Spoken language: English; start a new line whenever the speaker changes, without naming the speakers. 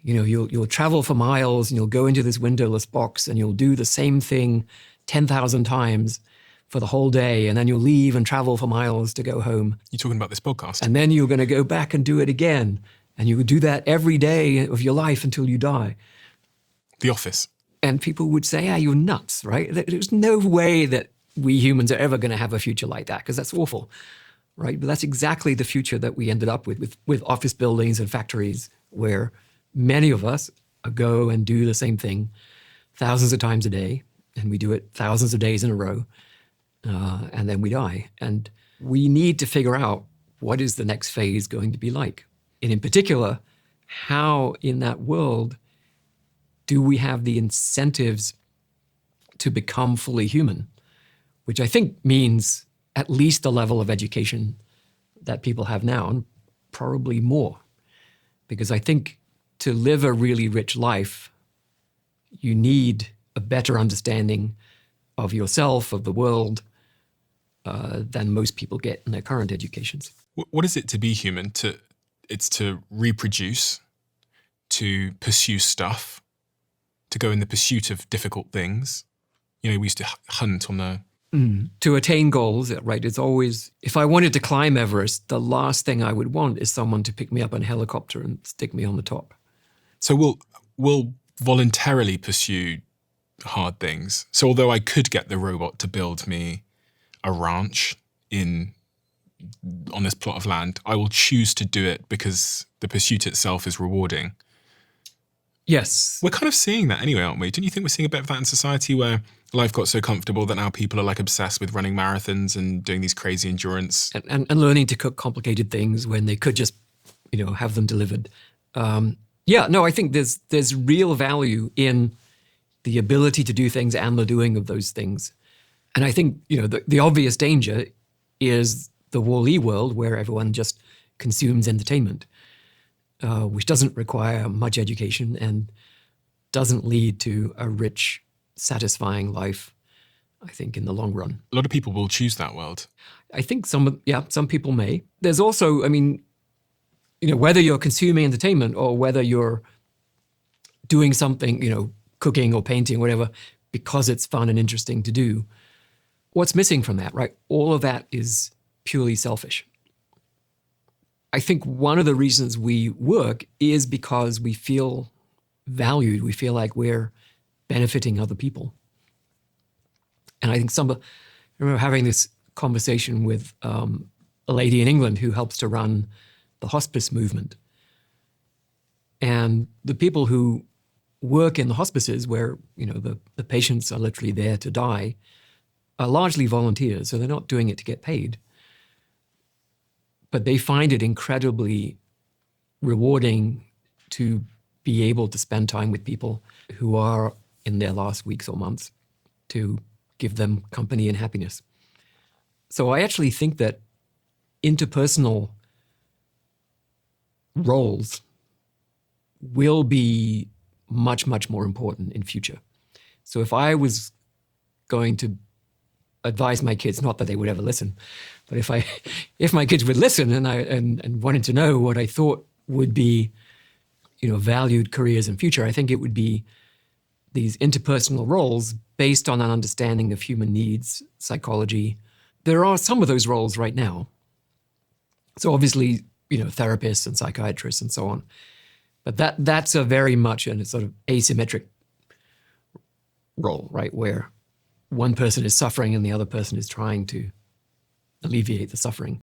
You'll travel for miles and you'll go into this windowless box and you'll do the same thing 10,000 times for the whole day, and then you'll leave and travel for miles to go home.
You're talking about this podcast.
And then you're going to go back and do it again. And you would do that every day of your life until you die.
The Office.
And people would say, you're nuts, right? There's no way that we humans are ever going to have a future like that, because that's awful, right? But that's exactly the future that we ended up with office buildings and factories, where many of us go and do the same thing thousands of times a day, and we do it thousands of days in a row, and then we die. And we need to figure out what is the next phase going to be like. And in particular, how in that world do we have the incentives to become fully human, which I think means at least the level of education that people have now, and probably more. Because I think to live a really rich life, you need a better understanding of yourself, of the world, than most people get in their current educations.
What is it to be human? It's to reproduce, to pursue stuff, to go in the pursuit of difficult things. We used to hunt on the...
To attain goals, right? It's always, if I wanted to climb Everest, the last thing I would want is someone to pick me up in a helicopter and stick me on the top.
So we'll voluntarily pursue hard things. So although I could get the robot to build me a ranch on this plot of land, I will choose to do it because the pursuit itself is rewarding.
Yes.
We're kind of seeing that anyway, aren't we? Don't you think we're seeing a bit of that in society, where life got so comfortable that now people are obsessed with running marathons and doing these crazy endurance?
And learning to cook complicated things when they could just, have them delivered. I think there's real value in the ability to do things and the doing of those things. And I think, the obvious danger is the Wall-E world, where everyone just consumes entertainment, which doesn't require much education and doesn't lead to a rich, satisfying life, I think, in the long run.
A lot of people will choose that world.
I think some people may. There's also, whether you're consuming entertainment or whether you're doing something, cooking or painting, whatever, because it's fun and interesting to do, what's missing from that, right? All of that is purely selfish. I think one of the reasons we work is because we feel valued. We feel like we're benefiting other people. And I think I remember having this conversation with a lady in England who helps to run the hospice movement. And the people who work in the hospices, where the patients are literally there to die, are largely volunteers, so they're not doing it to get paid. But they find it incredibly rewarding to be able to spend time with people who are in their last weeks or months, to give them company and happiness. So I actually think that interpersonal roles will be much, much more important in future. So if I was going to advise my kids, not that they would ever listen, but if my kids would listen and wanted to know what I thought would be, valued careers in future, I think it would be these interpersonal roles based on an understanding of human needs, psychology. There are some of those roles right now. So obviously, therapists and psychiatrists and so on. But that's a very much a sort of asymmetric role, right? Where one person is suffering and the other person is trying to alleviate the suffering.